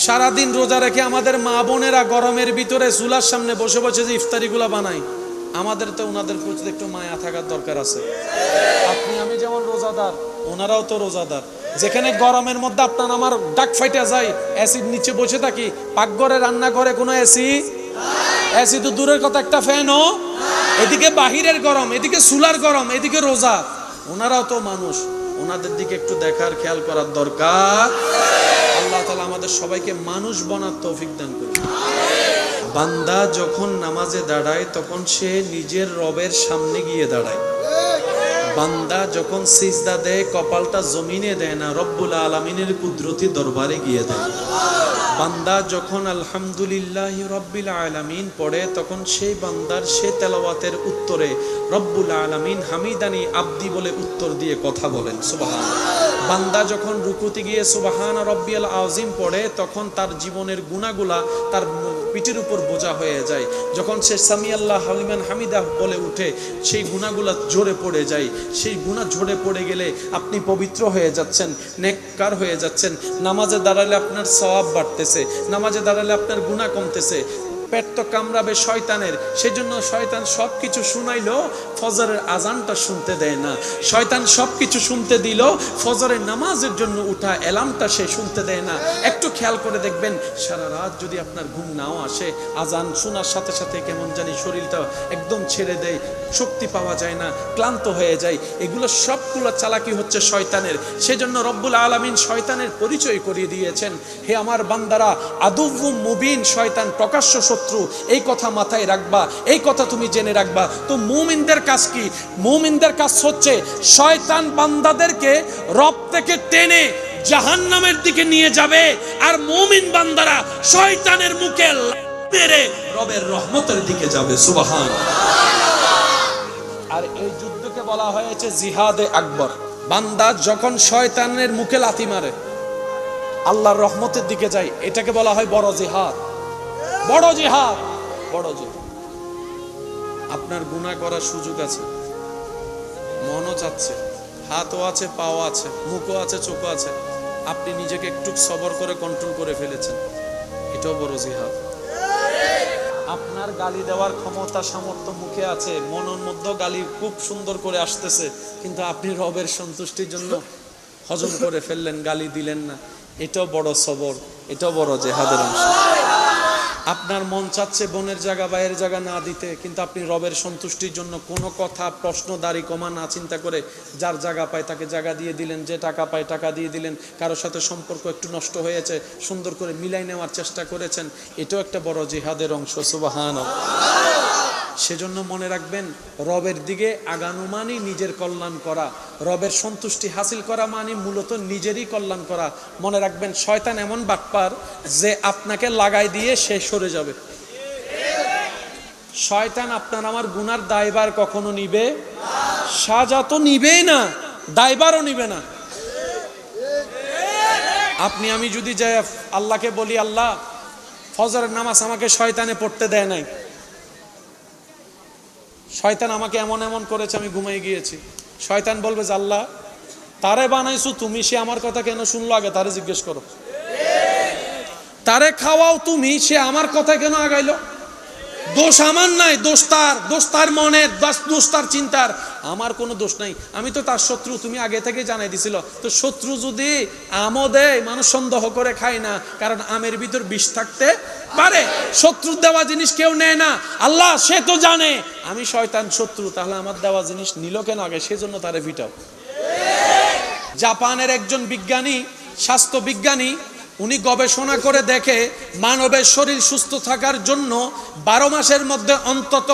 সারাদিন রোজা রেখে আমাদের মা বোনেরা গরমের ভিতরে চুলার সামনে বসে বসে যে ইফতারিগুলা বানায়, আমাদের তো ওনাদের প্রতি একটু মায়া থাকার দরকার আছে। আপনি আমি যেমন রোজাদার, ওনারাও তো রোজাদার। যেখানে গরমের মধ্যে আপনার আমার ডাক ফাইটা যায়, অ্যাসিড নিচে বসে থাকি, পাকঘরে রান্নাঘরে কোনো এসি তো দূরের কথা, একটা ফ্যানও, এদিকে বাহিরের গরম, এদিকে চুলার গরম, এদিকে রোজা। ওনারাও তো মানুষ, ওনাদের দিকে একটু দেখার খেয়াল করার দরকার। আল্লাহ তাআলা আমাদের সবাইকে মানুষ বানার তৌফিক দান করুন। বান্দা যখন নামাজে দাঁড়ায় তখন সে নিজের রবের সামনে গিয়ে দাঁড়ায়। বান্দা যখন সিজদা দেয় কপালটা জমিনে দেয় না, রব্বুল আলামিনের কুদরতি দরবারে গিয়ে দেয়। বান্দা যখন আলহামদুলিল্লাহ রব্বিল আলামিন পড়ে তখন সেই বান্দার সে তেলাওয়াতের উত্তরে রব্বুল আলামিন হামিদানি আব্দি বলে উত্তর দিয়ে কথা বলেন, সুবহানাল্লাহ। বান্দা যখন রুকুতে গিয়ে সুবহান রব্বিয়াল আযীম পড়ে তখন তার জীবনের গুনাহগুলা তার পিঠের উপর বোঝা হয়ে যায়। যখন সে সামি আল্লাহ লিমান হামিদা বলে উঠে সেই গুনাহগুলা ঝরে পড়ে যায়। সেই গুনাহ ঝরে পড়ে গেলে আপনি পবিত্র হয়ে যাচ্ছেন, নেককার হয়ে যাচ্ছেন। নামাজে দাঁড়ালে আপনার সওয়াব বাড়তেছে, নামাজে দাঁড়ালে আপনার গুনাহ কমতেছে। পেট তো কামড়াবে শয়তানের, সেজন্য শয়তান সব কিছু শুনাইলো, ফজরের আজানটা শুনতে দেয় না। শয়তান সব কিছু শুনতে দিল, ফজরের নামাজের জন্য উঠা অ্যালার্মটা সে শুনতে দেয় না। একটু খেয়াল করে দেখবেন, সারা রাত যদি আপনার ঘুম নাও আসে, আজান শোনার সাথে সাথে কেমন জানি শরীরটা একদম ছেড়ে দেয়, শক্তি পাওয়া যায় না, ক্লান্ত হয়ে যায়। এগুলো সবগুলো চালাকি হচ্ছে শয়তানের। সেজন্য রব্বুল আলামিন শয়তানের পরিচয় করিয়ে দিয়েছেন, হে আমার বান্দারা, আদুউম মুবিন, শয়তান প্রকাশ্য শত্রু। এই কথা মাথায় রাখবা, এই কথা তুমি জেনে রাখবা। তো মুমিনদের কাজ কি? মুমিনদের কাজ হচ্ছে শয়তান বান্দাদেরকে রব থেকে টেনে জাহান্নামের দিকে নিয়ে যাবে, আর মুমিন বান্দারা শয়তানের মুখে মেরে রবের রহমতের দিকে যাবে, সুবহানাল্লাহ। আর এই যুদ্ধকে বলা হয়েছে জিহাদে আকবর। বান্দা যখন শয়তানের মুখে লাথি মারে আল্লাহর রহমতের দিকে যায়, এটাকে বলা হয় বড় জিহাদ। বড় জিহাদ, বড় জিহাদ। আপনার গুনাহ করার সুযোগ আছে, মনও চাচ্ছে, হাতও আছে, পাও আছে, মুখও আছে, চোখও আছে, আপনি নিজেকে একটু সবর করে কন্ট্রোল করে ফেলেছেন, এটাও বড় জিহাদ। আপনার গালি দেওয়ার ক্ষমতা সামর্থ্য মুখে আছে, মনের মধ্যে গালি খুব সুন্দর করে আসতেছে, কিন্তু আপনি রবের সন্তুষ্টির জন্য হজম করে ফেললেন, গালি দিলেন না, এটাও বড় সবর, এটাও বড় জিহাদের অংশ। আপনার মন চাচ্ছে বোনের জায়গা বাইরের জায়গা না দিতে, কিন্তু আপনি রবের সন্তুষ্টির জন্য কোনো কথা প্রশ্ন দাড়ি কমা না চিন্তা করে যার জায়গা পায় তাকে জায়গা দিয়ে দিলেন, যে টাকা পায় টাকা দিয়ে দিলেন, কারোর সাথে সম্পর্ক একটু নষ্ট হয়েছে সুন্দর করে মিলাই নেওয়ার চেষ্টা করেছেন, এটাও একটা বড় জিহাদের অংশ, সুবহানাল্লাহ। সেজন্য মনে রাখবেন, রবের দিকে আগানো মানে নিজের কল্যাণ করা, রবের সন্তুষ্টি হাসিল করা মানে মূলত নিজেরই কল্যাণ করা। মনে রাখবেন, শয়তান এমন বাটপার যে আপনাকে লাগাই দিয়ে সে সরে যাবে। শয়তান আপনার আমার গুনার দায়ভার কখনো নিবে, সাজা তো নিবেই না, দায়ভারও নিবে না। আপনি আমি যদি যাই আল্লাহকে বলি, আল্লাহ ফজরের নামাজ আমাকে শয়তানে পড়তে দেয় নাই, শয়তান আমাকে এমন এমন করেছে, আমি ঘুমাই গিয়েছি। শয়তান বলবে যে আল্লাহ তারে বানাইছো তুমি, সে আমার কথা কেন শুনলো, আগে তারে জিজ্ঞেস করো। তারে খাওয়াও তুমি, সে আমার কথা কেন আগাইলো? দোষ আমার নাই, দোষ তার মনের, দোষ তার চিন্তার, আমার কোনো দোষ নাই, আমি তো তার শত্রু, তুমি আগে থেকে জানাই দিছিল। তো শত্রু যদি আমও দেয়, মানুষ সন্দেহ করে খায় না, কারণ আমের ভিতর বিষ থাকতে পারে। শত্রুর দেওয়া জিনিস কেউ নেয় না, আল্লাহ সে তো জানে আমি শয়তান শত্রু, তাহলে আমার দেওয়া জিনিস নিল কেন আগে, সেজন্য তারে ভিটাও। জাপানের একজন বিজ্ঞানী, স্বাস্থ্য বিজ্ঞানী, উনি গবেষণা করে দেখে মানবের শরীর সুস্থ থাকার জন্য 12 মাসের মধ্যে অন্তত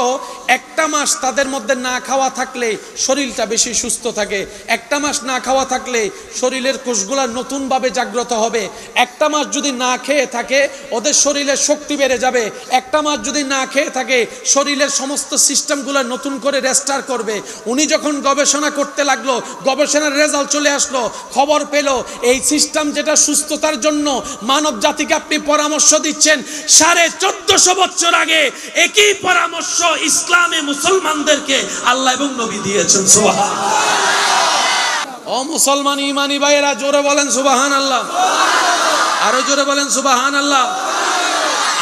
একটা মাস তাদের মধ্যে না খাওয়া থাকলে শরীরটা বেশি সুস্থ থাকে। একটা মাস না খাওয়া থাকলে শরীরের কোষগুলা নতুনভাবে জাগ্রত হবে। একটা মাস যদি না খেয়ে থাকে ওদের শরীরের শক্তি বেড়ে যাবে। একটা মাস যদি না খেয়ে থাকে শরীরের সমস্ত সিস্টেমগুলো নতুন করে রেস্টার করবে। উনি যখন গবেষণা করতে লাগলো, গবেষণার রেজাল্ট চলে আসলো, খবর পেল এই সিস্টেম যেটা সুস্থতার জন্য মানব জাতিকে আপনি পরামর্শ দিচ্ছেন, 1450 বছর আগে একই পরামর্শ ইসলামে মুসলমানদেরকে আল্লাহ এবং নবী দিয়েছেন। সুবহানাল্লাহ। ও মুসলমান ইমানি ভাইয়েরা জোরে বলেন সুবহানাল্লাহ। আরো জোরে বলেন সুবহানাল্লাহ।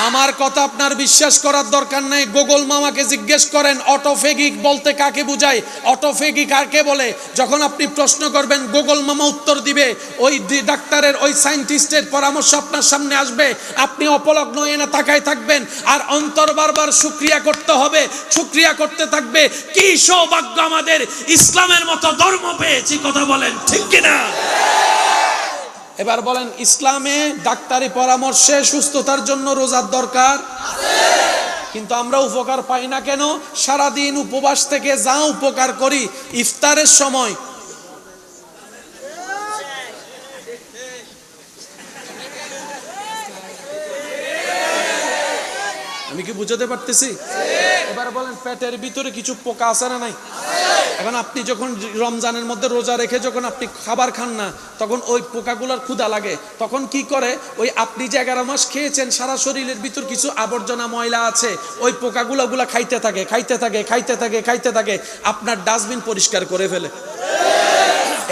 আমার কথা আপনার বিশ্বাস করার দরকার নাই। গুগল মামাকে জিজ্ঞেস করেন অটোফেগিক বলতে কাকে বোঝায়, অটোফেগিক কাকে বলে। যখন আপনি প্রশ্ন করবেন গুগল মামা উত্তর দিবে, ওই ডাক্তারের ওই সায়েন্টিস্টের পরামর্শ আপনার সামনে আসবে, আপনি অপলগ্ন হয়ে না তাকায় থাকবেন আর অন্তর বারবার শুকরিয়া করতে হবে, শুকরিয়া করতে থাকবে। কি সৌভাগ্য আমাদের ইসলামের মতো ধর্ম পেয়েছি, কথা বলেন ঠিক কিনা? এবার বলেন, ইসলামে ডাক্তারি পরামর্শে সুস্থতার জন্য রোজার দরকার আছে, কিন্তু আমরা উপকার পাই না কেন? সারাদিন উপবাস থেকে যা উপকার করি ইফতারের সময় আমি কি বুঝাতে পারতেছি? এবার বলেন, পেটের ভিতরে কিছু পোকা আছে না নাই? এখন আপনি যখন রমজানের মধ্যে রোজা রেখে যখন আপনি খাবার খান না, তখন ওই পোকাগুলোর ক্ষুধা লাগে। তখন কি করে, ওই আপনি যে 11 মাস খেয়েছেন সারা শরীরের ভিতর কিছু আবর্জনা ময়লা আছে, ওই পোকাগুলো খাইতে থাকে খাইতে থাকে খাইতে থাকে খাইতে থাকে, আপনার ডাস্টবিন পরিষ্কার করে ফেলে।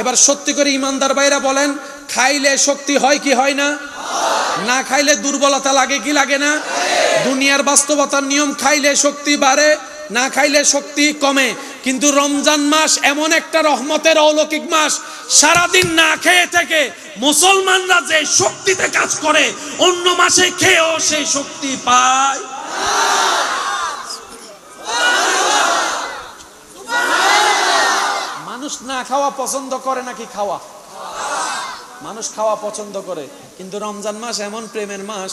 এবার সত্যি করে ইমানদার ভাইরা বলেন, খাইলে শক্তি হয় কি হয় না? না খাইলে দুর্বলতা লাগে কি লাগে না? দুনিয়ার বাস্তবতার নিয়ম, খাইলে শক্তি বাড়ে, না খাইলে শক্তি কমে। কিন্তু রমজান মাস এমন একটা রহমতের অলৌকিক মাস, সারাদিন না খেয়ে থেকে মুসলমানরা যে শক্তিতে কাজ করে অন্য মাসে খেয়েও সেই শক্তি পায়। মানুষ না খাওয়া পছন্দ করে নাকি খাওয়া? মানুষ খাওয়া পছন্দ করে, কিন্তু রমজান মাস এমন প্রেমের মাস,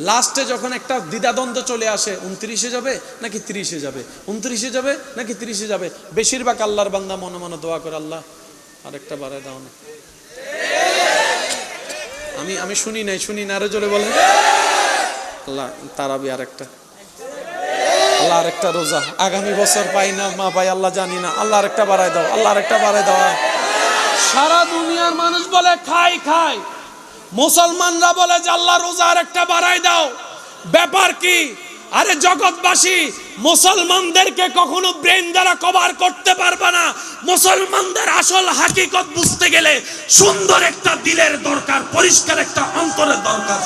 লাস্টে যখন একটা দ্বিধাদ্বন্দ্ব চলে আসে, 29-এ যাবে নাকি 30-এ যাবে, 29-এ যাবে নাকি 30-এ যাবে, বেশিরভাগ আল্লাহর বান্দা মনে মনে দোয়া করে, আল্লাহ আরেকটা বাড়ায় দাও না। আমি শুনি না, আরো জোরে বলেন, আল্লাহ তারাবি আরেকটা, আল্লাহ আরেকটা রোজা আগামী বছর পাই না মা পাই আল্লাহ জানি না, আল্লাহ আরেকটা বাড়ায় দাও, আল্লাহ আরেকটা বাড়ায় দাও। সারা দুনিয়ার মানুষ বলে খাই খাই, মুসলমানরা বলে যে আল্লাহ রোজা আরেকটা বাড়ায় দাও। ব্যাপার কি? আরে জগৎবাসী, মুসলমানদেরকে কখনো ব্রেন দ্বারা কভার করতে পারবে না। মুসলমানদের আসল হাকিকত বুঝতে গেলে সুন্দর একটা দিলের দরকার, পরিষ্কার একটা অন্তরের দরকার।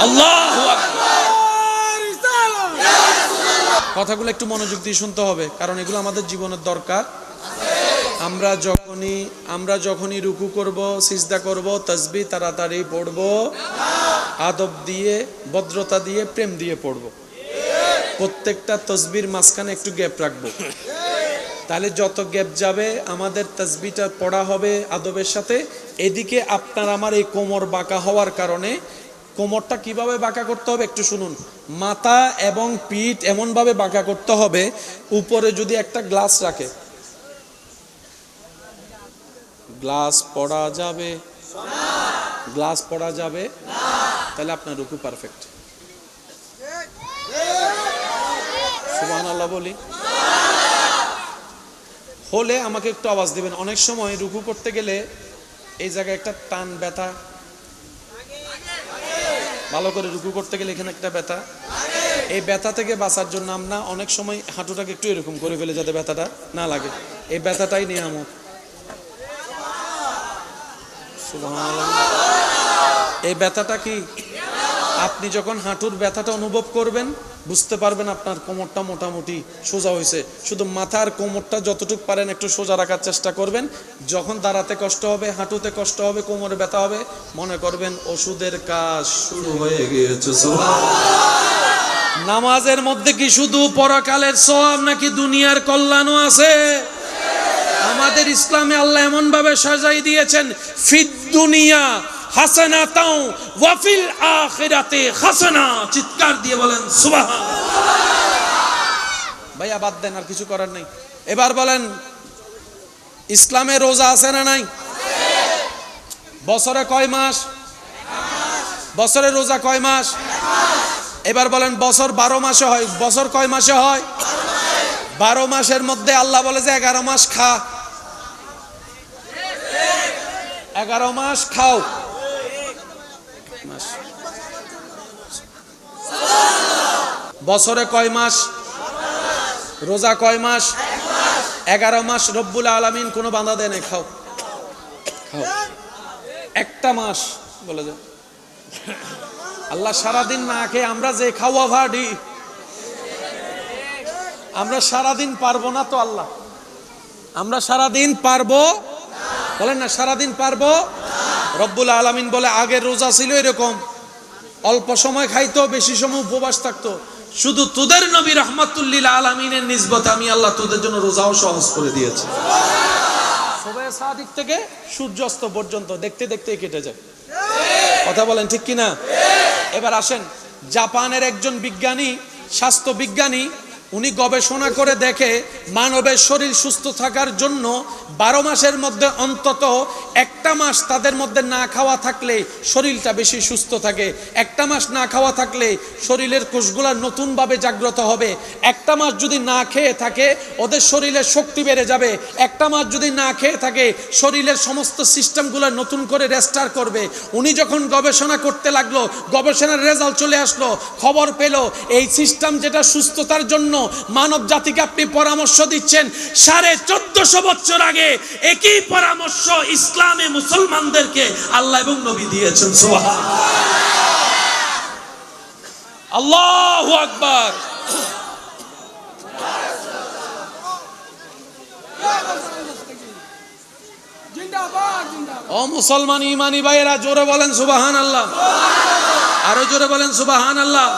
আল্লাহু আকবার। কথাগুলো একটু মনোযোগ দিয়ে শুনতে হবে, কারণ এগুলো আমাদের জীবনের দরকার। আমরা যখনই রুকু করব, সিজদা করব, তাসবিহ তাড়াতাড়ি পড়ব, আদব দিয়ে, ভদ্রতা দিয়ে, প্রেম দিয়ে পড়ব। প্রত্যেকটা তাসবিহর মাঝখানে একটু গ্যাপ রাখবো, তাহলে যত গ্যাপ যাবে আমাদের তাসবিহটা পড়া হবে আদবের সাথে। এদিকে আপনার আমার এই কোমর বাঁকা হওয়ার কারণে, কোমরটা কিভাবে বাঁকা করতে হবে একটু শুনুন। মাথা এবং পিঠ এমন ভাবে বাঁকা করতে হবে, উপরে যদি একটা গ্লাস রাখে, গ্লাস পড়া যাবে, গ্লাস পড়া যাবে, তাহলে আপনার রুকু পারফেক্ট। সুবহানাল্লাহ বলি হলে আমাকে একটু আওয়াজ দিবেন। অনেক সময় রুকু করতে গেলে এই জায়গায় একটা টান ব্যথা, ভালো করে রুকু করতে গেলে এখানে একটা ব্যথা, এই ব্যথা থেকে বাঁচার জন্য আমরা অনেক সময় হাঁটুটাকে একটু এরকম করে ফেলে যাতে ব্যথাটা না লাগে। এই ব্যথাটাই নিয়ামত। এই ব্যথাটা কি? আপনি যখন হাঁটুর ব্যথাটা অনুভব করবেন, বুঝতে পারবেন আপনার কোমরটা মোটামুটি সোজা হয়েছে। শুধু মাথার কোমরটা যতটুকু পারেন একটু সোজা রাখার চেষ্টা করবেন। যখন দাঁড়াতে কষ্ট হবে, হাঁটুতে কষ্ট হবে, কোমরে ব্যথা হবে, মনে করবেন ওষুধের কাজ শুরু হয়ে গিয়েছে। নামাজের মধ্যে কি শুধু পরকালের সওয়াব নাকি দুনিয়ার কল্যাণও আছে? আমাদের ইসলামে আল্লাহ এমন ভাবে সাজাই দিয়েছেন, ফিদ দুনিয়া হাসানাতাও ওয়া ফিল আখিরাতি হাসানা। চিৎকার দিয়ে বলেন সুবহানাল্লাহ। ভাইয়া বাদ দেন, আর কিছু করার নাই। এবার বলেন, ইসলামে রোজা আছে না নাই? বছরে কয় মাস? বছরে রোজা কয় মাস? এবার বলেন, বছর 12 মাসে হয়। বছর কয় মাসে হয়? 12 মাসের মধ্যে আল্লাহ বলে যে 11 মাস খা, 11 মাস খাও। বছরে কয় মাস? রোজা কয় মাস? 11 মাস। রব্বুল আলামিন কোনো বাধা দেয় না, খাও খাও। একটা মাস বলে যায় আল্লাহ সারাদিন না খেয়ে আমরা যে খাওয়া ভাড়ি, আমরা সারাদিন পারবো না তো আল্লাহ, আমরা সারাদিন পারবো বলেন না, সারাদিন পারবো। রব্বুল আলামিন বলে আগের রোজা ছিল এরকম, অল্প সময় খাইতো, বেশি সময় উপবাস থাকতো। শুধু তোদের নবী রাহমাতুল্লিল আলামিনের নিসবতে আমি আল্লাহ তোদের জন্য রোজাও সহজ করে দিয়েছি। সুবহে সাদিক থেকে সূর্যাস্ত পর্যন্ত দেখতে দেখতে কেটে যায়। কথা বলেন ঠিক কিনা? এবার আসেন, জাপানের একজন বিজ্ঞানী, স্বাস্থ্য বিজ্ঞানী, উনি গবেষণা করে দেখে মানবের শরীর সুস্থ থাকার জন্য 12 মাসের মধ্যে অন্তত একটা মাস তাদের মধ্যে না খাওয়া থাকলে শরীরটা বেশি সুস্থ থাকে। একটা মাস না খাওয়া থাকলে শরীরের কোষগুলো নতুনভাবে জাগ্রত হবে। একটা মাস যদি না খেয়ে থাকে ওদের শরীরের শক্তি বেড়ে যাবে। একটা মাস যদি না খেয়ে থাকে শরীরের সমস্ত সিস্টেমগুলো নতুন করে রেস্টার করবে। উনি যখন গবেষণা করতে লাগলো, গবেষণার রেজাল্ট চলে আসলো, খবর পেল এই সিস্টেম যেটা সুস্থতার জন্য মানব জাতিকে আপনি পরামর্শ দিচ্ছেন, 1450 বছর আগে একই পরামর্শ ইসলামে মুসলমানদেরকে আল্লাহ এবং নবী দিয়েছেন। সুবহানাল্লাহ, আল্লাহু আকবার। ও মুসলমান ইমানি ভাইয়েরা, জোরে বলেন সুবহানাল্লাহ, আরো জোরে বলেন সুবহানাল্লাহ।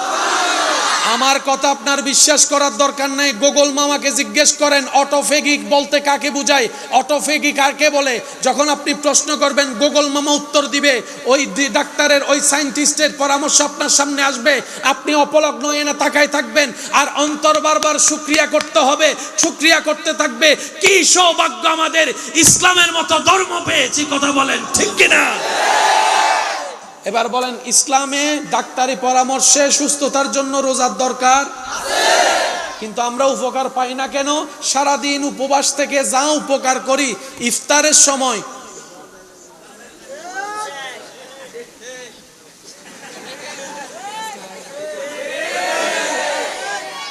আমার কথা আপনার বিশ্বাস করার দরকার নাই। গুগল মামাকে জিজ্ঞেস করেন অটোফেগিক বলতে কাকে বোঝায়, অটোফেগি কাকে বলে। যখন আপনি প্রশ্ন করবেন গুগল মামা উত্তর দিবে, ওই ডাক্তারের ওই সায়েন্টিস্টের পরামর্শ আপনার সামনে আসবে, আপনি অপলগ্ন হয়ে না তাকায় থাকবেন আর অন্তর বারবার শুকরিয়া করতে হবে, শুকরিয়া করতে থাকবে। কি সৌভাগ্য আমাদের ইসলামের মতো ধর্ম পেয়েছি। কথা বলেন ঠিক কিনা? এবার বলেন, ইসলামে ডাক্তারি পরামর্শে সুস্থতার জন্য রোজার দরকার আছে, কিন্তু আমরা উপকার পাই না কেন? সারাদিন উপবাস থেকে যা উপকার করি ইফতারের সময়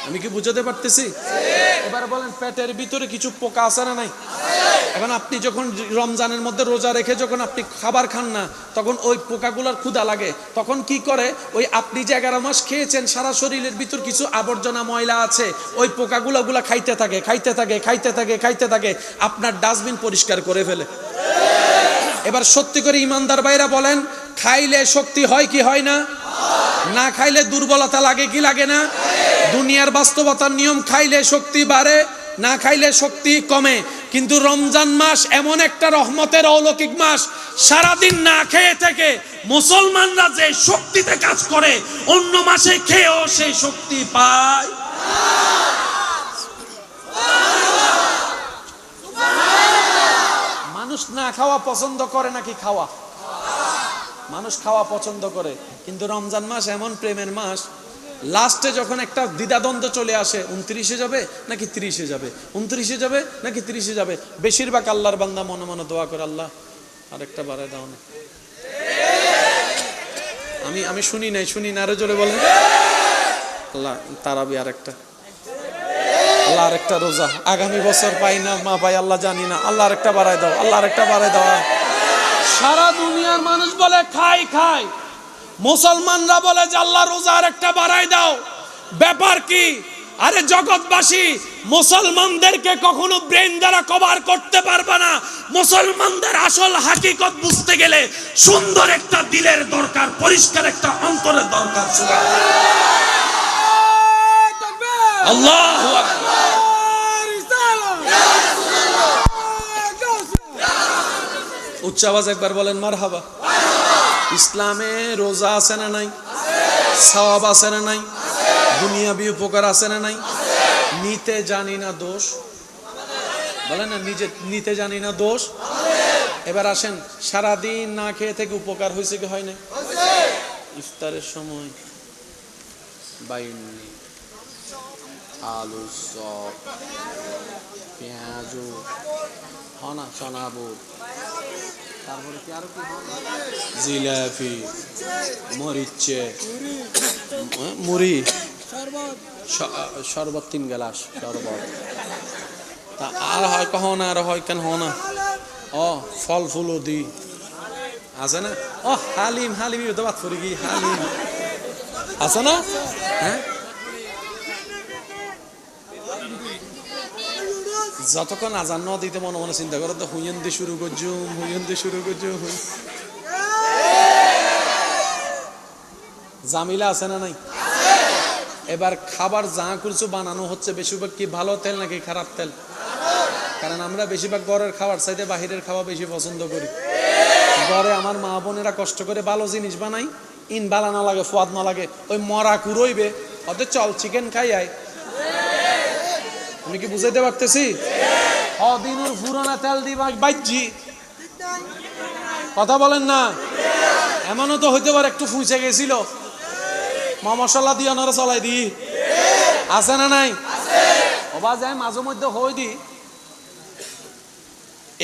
আমি কি বুঝাতে পারতেছি? এবার বলেন, পেটের ভিতরে কিছু পোকা আছে না নাই? এখন আপনি যখন রমজানের মধ্যে রোজা রেখে যখন আপনি খাবার খান না, তখন ওই পোকাগুলোর ক্ষুধা লাগে। তখন কি করে, ওই আপনি যে 11 মাস খেয়েছেন সারা শরীরের ভিতর কিছু আবর্জনা ময়লা আছে, ওই পোকাগুলো খাইতে থাকে, খাইতে থাকে, খাইতে থাকে, খাইতে থাকে, আপনার ডাস্টবিন পরিষ্কার করে ফেলে। এবার সত্যি করে ইমানদার ভাইরা বলেন, খাইলে শক্তি হয় কি হয় না? না খাইলে দুর্বলতা লাগে কি লাগে না? দুনিয়ার বাস্তবতার নিয়ম, খাইলে শক্তি বাড়ে, না খাইলে শক্তি কমে। কিন্তু রমজান মাস এমন একটা রহমতের অলৌকিক মাস, সারাদিন না খেয়ে থেকে মুসলমানরা যে শক্তিতে কাজ করে অন্য মাসে খেয়েও সেই শক্তি পায়। মানুষ না খাওয়া পছন্দ করে নাকি খাওয়া? মানুষ খাওয়া পছন্দ করে, কিন্তু রমজান মাস এমন প্রেমের মাস, লাস্টে যখন একটা দ্বিধাদ্বন্দ্ব চলে আসে, 29-এ যাবে নাকি 30-এ যাবে, 29-এ যাবে নাকি 30-এ যাবে, বেশিরভাগ আল্লাহর বান্দা মনে মনে দোয়া করে, আল্লাহ আরেকটা বাড়ায় দাও না। আমি শুনি না, আরো জোরে বলেন, আল্লাহ তারাবি আরেকটা, আল্লাহ আরেকটা রোজা আগামী বছর পাই না মা পাই আল্লাহ জানি না, আল্লাহ আরেকটা বাড়ায় দাও, আল্লাহ আরেকটা বাড়ায় দাও। সারা দুনিয়ার মানুষ বলে খাই খাই, মুসলমানরা বলে যে আল্লাহ রোজা আরেকটা বাড়ায় দাও। ব্যাপার কি? আরে জগৎবাসী মুসলমানদেরকে কখনো ব্রেন দ্বারা কভার করতে পারবে না। মুসলমানদের আসল হাকিকত বুঝতে গেলে সুন্দর একটা দিলের দরকার, পরিষ্কার একটা অন্তরের দরকার। আল্লাহু আকবার। উচ্চ আওয়াজ একবার বলেন মারহাবা। ইসলামে রোজা আছে না নাই? সওয়াব আছে না নাই? দুনিয়াবি উপকার আছে না নাই? নিতে জানি না দোষ, বলেন না, নিজে নিতে জানি না দোষ। এবার আসেন, সারাদিন না খেয়ে থেকে উপকার হয়েছে কি হয় না? ইফতারের সময় বাইনি, আলু চপ, পেঁয়াজ, হনা চনাবুট, তারপরে কি আরো কি, জিলাপি, মরিচে, মুড়ি, শরবত 3 গ্লাস শরবত, তা আর হয় কহ না, আর হয় কেন হ না, ও ফল ফুলও দি, আছে না? ও হালিম, হালিম তো বাদ পড়ে গিয়ে হালিম আছে না? হ্যাঁ, যতক্ষণ আজান ন দিতে মনে মনে চিন্তা করো তো হুইয়েন দিয়ে শুরু করছুম, হুইয়েন দিয়ে শুরু করছুম। জামিলা আছে না নাই? এবার খাবার যা করছো বানানো হচ্ছে বেশিরভাগ কি ভালো তেল নাকি খারাপ তেল? কারণ আমরা বেশিরভাগ ঘরের খাবার চাইতে বাহিরের খাওয়া বেশি পছন্দ করি। ঘরে আমার মা বোনেরা কষ্ট করে ভালো জিনিস বানাই, ইন বালা না লাগে, সোয়াদ না লাগে, ওই মরা কুরইবে ওদের চল চিকেন খাই আয়। আমি কি বুঝাইতে পারতেছি? অদিনুর পুরানা তেল দিবা বাইজি, কথা বলেন না? এমনও তো হইতে পারে একটু ফুইছে গেছিল, মা মশলা দিয়ে ওনারা চলাই দি, আছে না নাই? অবা যায় মাঝে মধ্যে হই দি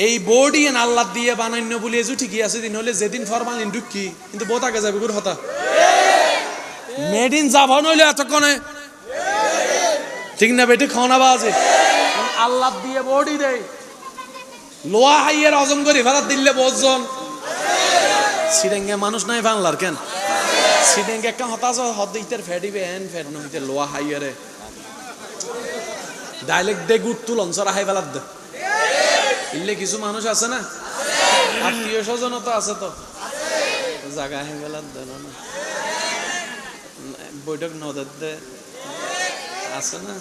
এই বডি এন আল্লাহ দিয়ে বানান্য বলি এজু ঠিকই আছে, দিন হলে যেদিন ফরমালিন ঢুকি কিন্তু বোধ আগে যাবে গুর হতা মেড ইন জাপান হইলে এতক্ষণে ঠিক না বেটি খাওয়া বাজে আল্লাহ দিয়ে বডি দেয় লোয়া হাইয়ের হজম করে ফেরাত দিলে বোঝন সিডেঙ্গে মানুষ নাই বাংলার কেন সিডেঙ্গে একটা হতাশ হদ্দিতের ফেডিবে এন ফেড নইতে লোয়া হাইয়ারে ডাইরেক্ট দে গুট তুলন সরা হাই ফেলাত দে ইল্লে কিছু মানুষ আছে না, আত্মীয় স্বজন তো আছে, তো জায়গা হাই ফেলাত দে না বৈঠক নদের দে আছে না,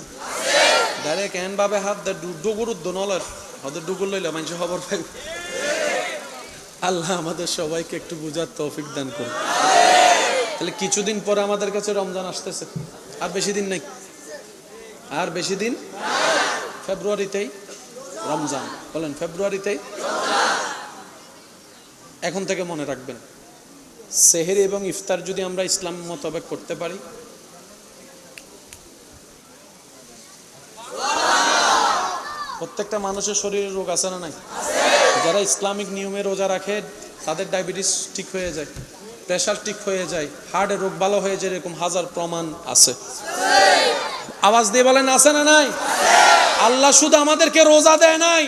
ডাইরেক্ট এন ভাবে হাত দে ডুগুর উদ্দনলের হদের ডুগুর লইলে মানুষ খবর পাই। আল্লাহ আমাদের সবাইকে একটু বুঝার তৌফিক দান করুন। তাহলে কিছুদিন পরে আমাদের কাছে রমজান আসতেছে, আর বেশি দিন নাই, আর বেশি দিন, ফেব্রুয়ারিতেই রমজান। বলেন ফেব্রুয়ারিতেই। এখন থেকে মনে রাখবেন, সেহরি এবং ইফতার যদি আমরা ইসলাম মোতাবেক করতে পারি, প্রত্যেকটা মানুষের শরীরে রোগ আছে না নাই? যারা ইসলামিক নিয়মে রোজা রাখে তাদের ডায়াবেটিস ঠিক হয়ে যায়, প্রেশার ঠিক হয়ে যায়, হার্টের রোগ ভালো হয়ে যায়, এরকম হাজার প্রমাণ আছে। আওয়াজ দিয়ে বলেন আছে না নাই? আল্লাহ শুধু আমাদেরকে রোজা দেয় নাই,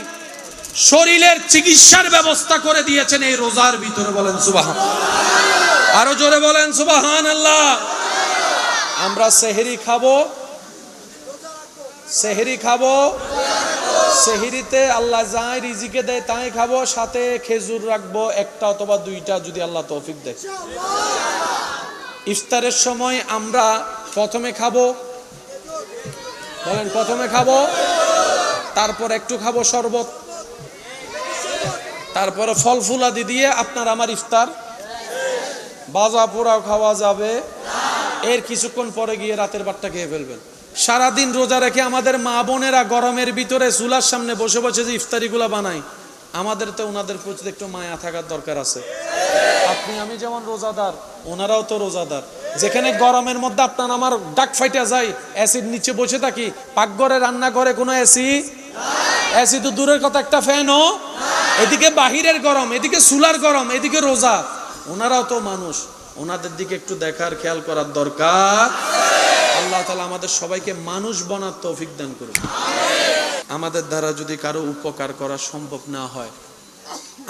শরীরের চিকিৎসার ব্যবস্থা করে দিয়েছেন এই রোজার ভিতরে। বলেন সুবহান, আরো জোরে বলেন সুবহানাল্লাহ। আমরা সেহরি খাবো, সেহরি খাবো, সেহরিতে আল্লাহ যাই রিজিকে দেয় তাই খাবো, সাথে খেজুর রাখবো একটা অথবা দুইটা যদি আল্লাহ তৌফিক দেয়। ইফতারের সময় আমরা প্রথমে খাবো, বলেন প্রথমে খাবো, তারপর একটু খাবো শরবত, তারপরে ফল ফুলাদি দিয়ে আপনার আমার ইফতার। বাজা পোড়াও খাওয়া যাবে, এর কিছুক্ষণ পরে গিয়ে রাতের ভাতটা খেয়ে ফেলবেন। সারাদিন রোজা রেখে আমাদের মা বোনেরা গরমের ভিতরে চুলার সামনে বসে বসে যে ইফতারিগুলা বানাই, আমাদের তো ওনাদের প্রতি একটু মায়া থাকার দরকার আছে। আপনি আমি যেমন রোজাদার, ওনারাও তো রোজাদার। যেখানে গরমের মধ্যে আপনার আমার ডাক ফাইটা যায়, অ্যাসিড নিচে বসে থাকি, পাকঘরে রান্নাঘরে কোনো এসি, এসি তো দূরের কথা, একটা ফ্যানও, এদিকে বাহিরের গরম, এদিকে চুলার গরম, এদিকে রোজা। ওনারাও তো মানুষ, ওনাদের দিকে একটু দেখার খেয়াল করার দরকার। আল্লাহ তাআলা আমাদের সবাইকে মানুষ বানার তৌফিক দান করুন। আমাদের দ্বারা যদি কারো উপকার করা সম্ভব না হয়,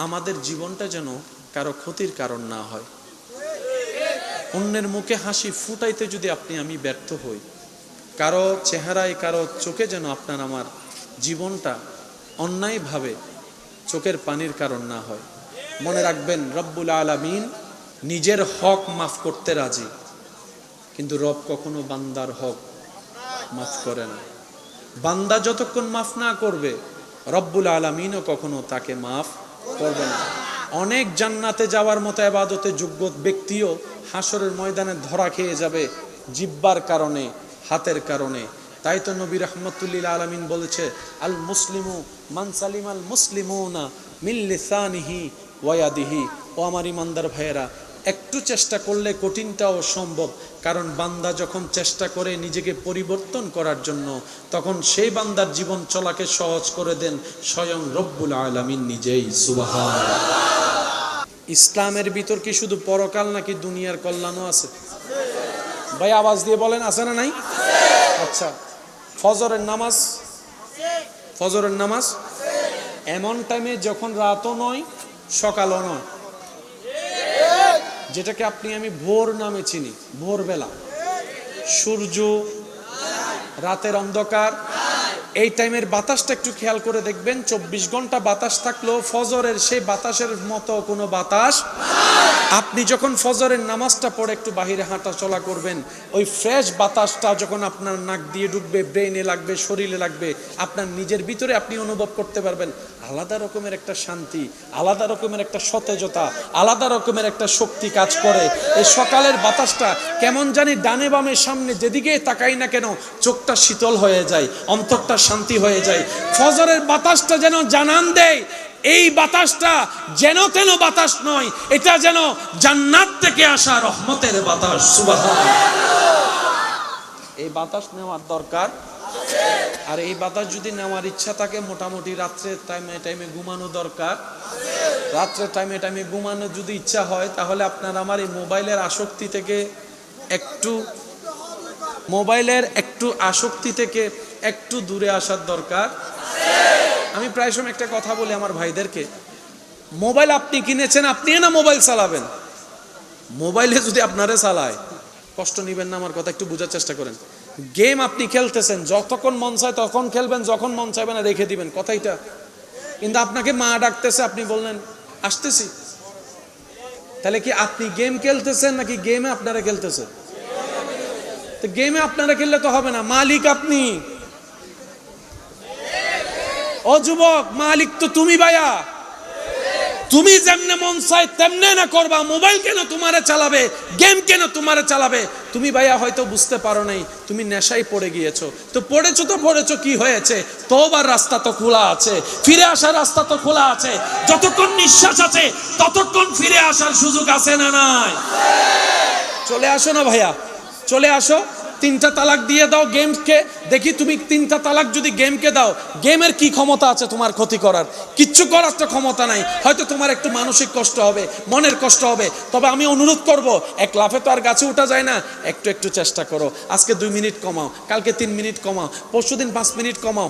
আমাদের জীবনটা যেন কারো ক্ষতির কারণ না হয়। অন্যের মুখে হাসি ফুটাইতে যদি আপনি আমি ব্যর্থ হই, কারো চেহারায় কারো চোখে যেন আপনার আমার জীবনটা অন্যায়ভাবে চোখের পানির কারণ না হয়। মনে রাখবেন, রব্বুল আলামিন নিজের হক মাফ করতে রাজি, কিন্তু রব কখনো বান্দার হক মাফ করে না। বান্দা যতক্ষণ মাফ না করবে, রব্বুল আলামিনও কখনো তাকে মাফ করবে না। অনেক জান্নাতে যাওয়ার মতো ইবাদতে যোগ্য ব্যক্তিও হাসরের ময়দানে ধরা খেয়ে যাবে জিহ্বার কারণে, হাতের কারণে। তাই তো নবী রাহমাতুল্লিল আলামিন বলেছে, আল মুসলিমু মান সালিমাল মুসলিমুনা মিন লিসানিহি ওয়া ইয়াদিহি। ও আমার ইমানদার ভাইয়েরা, একটু চেষ্টা করলে কঠিনটাও সম্ভব। কারণ বান্দা যখন চেষ্টা করে নিজেকে পরিবর্তন করার জন্য, তখন সেই বান্দার জীবন চলাকে সহজ করে দেন স্বয়ং রব্বুল আলামিন নিজেই। সুবহানাল্লাহ। ইসলামের ভিতর কি শুধু পরকাল নাকি দুনিয়ার কল্যাণও আছে? ভাই আওয়াজ দিয়ে বলেন, আছে না নাই? আচ্ছা, ফজরের নামাজ, ফজরের নামাজ এমন টাইমে যখন রাতও নয় সকালও নয়, যেটাকে আপনি আমি ভোর নামে চিনি, ভোরবেলা, সূর্য, রাতের অন্ধকার, এই টাইমের বাতাসটা একটু খেয়াল করে দেখবেন। 24 ঘন্টা বাতাস থাকলেও ফজরের সেই বাতাসের মতো কোনো বাতাস। আপনি যখন ফজরের নামাজটা পড়ে একটু বাহিরে হাঁটা চলা করবেন, ওই ফ্রেশ বাতাসটা যখন আপনার নাক দিয়ে ঢুকবে, ব্রেইনে লাগবে, শরীরে লাগবে, আপনার নিজের ভিতরে আপনি অনুভব করতে পারবেন আলাদা রকমের একটা শান্তি, আলাদা রকমের একটা সতেজতা, আলাদা রকমের একটা শক্তি কাজ করে। এই সকালের বাতাসটা কেমন জানি ডানে বামে সামনে যেদিকে তাকাই না কেন চোখটা শীতল হয়ে যায়, অন্তরটা শান্তি হয়ে যায়। ফজরের বাতাসটা যেন জানান দেয় এই বাতাসটা যেন তেন বাতাস নয়, এটা যেন জান্নাত থেকে আসা রহমতের বাতাস। সুবহানাল্লাহ। এই বাতাস নেওয়ার দরকার। আর এই বাতাস যদি নেওয়ার ইচ্ছা থাকে, মোটামুটি রাত্রের টাইমে ঘুমানো দরকার। রাত্রের টাইমে ঘুমানো যদি ইচ্ছা হয়, তাহলে আপনার আমার এই মোবাইলের আসক্তি থেকে একটু দূরে আসার দরকার। আমি প্রায় সময় একটা কথা বলি আমার ভাইদেরকে, মোবাইল আপনি কিনেছেন, আপনি না মোবাইল চালাবেন। মোবাইলে যদি আপনারে চালায়, কষ্ট নিবেন না, আমার কথা একটু বোঝার চেষ্টা করেন। গেম আপনি খেলতেছেন, যতক্ষণ মন চায় তখন খেলবেন, যখন মন চাইবে না রেখে দিবেন, কথা এটা। কিন্তু আপনাকে মা ডাকতেছে, আপনি বললেন আসতেছি, তাহলে কি আপনি গেম খেলতেছেন নাকি গেমে আপনারা খেলতেছেন? তো গেমে আপনারা খেললে তো হবে না, মালিক আপনি। ও যুবক, মালিক তো তুমি ভাইয়া। তুমি যেমনে মন চাই তেমনে না করবা। মোবাইল কেন তোমারে চালাবে, গেম কেন তোমারে চালাবে? তুমি ভাইয়া হয়তো বুঝতে পারো নাই, তুমি নেশায় পড়ে গিয়েছো। তো পড়েছো, কি হয়েছে? তওবার রাস্তা তো খোলা আছে, ফিরে আসার রাস্তা তো খোলা আছে। যতক্ষণ নিঃশ্বাস আছে ততক্ষণ ফিরে আসার সুযোগ আছে না নাই? চলে আসো না ভাইয়া, চলে আসো। 3টা তালাক দিয়ে দাও গেমকে, দেখি তুমি 3টা তালাক যদি গেমকে দাও, গেমের কি ক্ষমতা আছে তোমার ক্ষতি করার? কিচ্ছু করার তো ক্ষমতা নাই। হয়তো তোমার একটু মানসিক কষ্ট হবে, মনের কষ্ট হবে, তবে আমি অনুরোধ করব, এক লাফে তো আর গাছে উঠা যায় না। একটু চেষ্টা করো। আজকে 2 মিনিট কমাও, কালকে 3 মিনিট কমাও, পরশুদিন 5 মিনিট কমাও।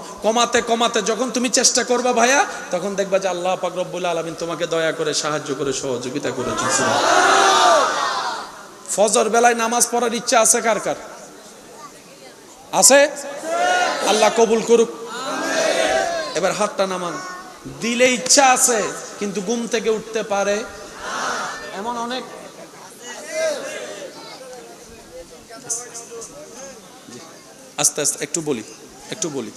কমাতে যখন তুমি চেষ্টা করবা ভাইয়া, তখন দেখবা যে আল্লাহ পাক রব্বুল আলামিন তোমাকে দয়া করে সাহায্য করে সহযোগিতা করেছেন। ফজর বেলায় নামাজ পড়ার ইচ্ছা আছে কার কার? আছে? আল্লাহ কবুল করুক। এবার হাতটা নামান। দিলে ইচ্ছা আছে কিন্তু ঘুম থেকে উঠতে পারে এমন অনেক। আস্তে একটু বলি,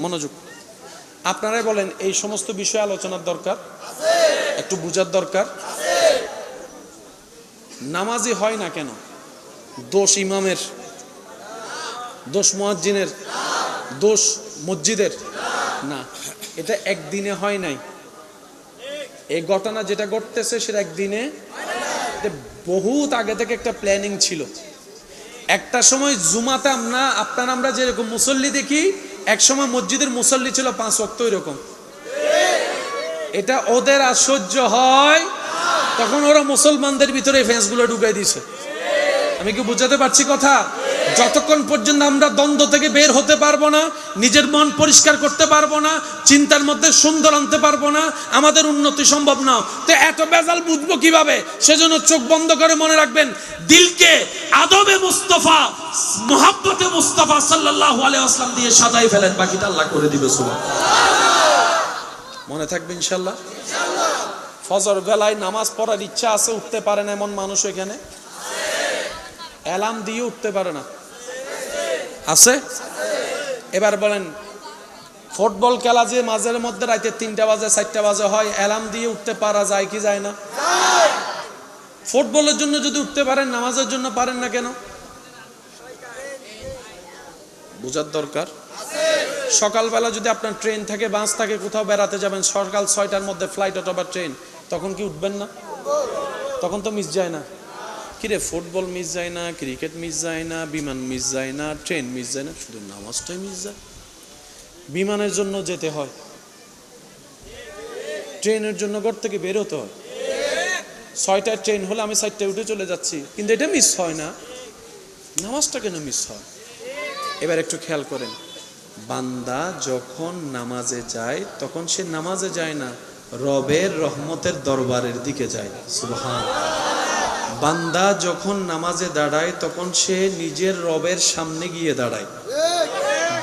মনোযোগ। আপনারাই বলেন, এই সমস্ত বিষয়ে আলোচনার দরকার, একটু বুঝার দরকার। নামাজি হয় না কেন? দোষ ইমামের, দোষ মুয়াজ্জিনের, দোষ মসজিদের না। এটা একদিনে হয় নাই। এই ঘটনা যেটা ঘটতেছে সেটা একদিনে, বহুত আগে থেকে একটা প্ল্যানিং ছিল। একটা সময় জুমাতে আমরা যেরকম মুসল্লি দেখি, এক সময় মসজিদের মুসল্লি ছিল 5 ওয়াক্ত এরকম। এটা ওদের আর সহ্য হয়, তখন ওরা মুসলমানদের ভিতরে ফেন্সগুলো ঢুকাই দিছে। আমি কি বুঝাতে পারছি কথা? যতক্ষণ পর্যন্ত আমরা দ্বন্দ্ব থেকে বের হতে পারবো না, নিজের মন পরিষ্কার করতে পারবো না, চিন্তার মধ্যে সুন্দর আনতে পারবো না, আমাদের উন্নতি সম্ভব না। তো এত বেজাল বুঝবো কিভাবে? সেজন্য চোখ বন্ধ করে মনে রাখবেন, দিলকে আদবে মুস্তাফা, মুহাব্বতে মুস্তাফা সাল্লাল্লাহু আলাইহি ওয়াসাল্লাম দিয়ে সাজাই ফেলেন, বাকিটা আল্লাহ করে দিবে। সুবহানাল্লাহ। মনে থাকবে ইনশাআল্লাহ। ফজর বেলায় নামাজ পড়ার ইচ্ছা আছে, উঠতে পারে না এমন মানুষ এখানে? অ্যালার্ম দিয়ে উঠতে পারে না? আছে? এবার বলেন, ফুটবল খেলা যে মাঝের মধ্যে রাতে 3টা বাজে 4টা বাজে হয়, অ্যালার্ম দিয়ে উঠতে পারা যায় কি যায় না? ফুটবলের জন্য যদি উঠতে পারেন, নামাজের জন্য পারেন না কেন? বুঝার দরকার। সকালবেলা যদি আপনার ট্রেন থাকে, বাস থাকে, কোথাও বেড়াতে যাবেন, সকাল 6টার মধ্যে ফ্লাইট অথবা ট্রেন, তখন কি উঠবেন না? তখন তো মিস যায় না। কিরে, ফুটবল মিস যায় না, ক্রিকেট মিস যায় না, বিমান মিস যায় না, ট্রেন মিস যায় না, শুধু নামাজটাই মিস যায়। বিমানের জন্য যেতে হয়, ট্রেনের জন্য ঘর থেকে বের হতে হয়। 6টায় ট্রেন হলে আমি 4টায় উঠে চলে যাচ্ছি, কিন্তু এটা মিস হয় না। নামাজটা কেন মিস হয়? এবার একটু খেয়াল করেন, বান্দা যখন নামাজে যায় তখন সে নামাজে যায় না, রবের রহমতের দরবারের দিকে যায়। সুবহানাল্লাহ। বান্দা যখন নামাজে দাঁড়ায় তখন সে নিজের রবের সামনে গিয়ে দাঁড়ায়।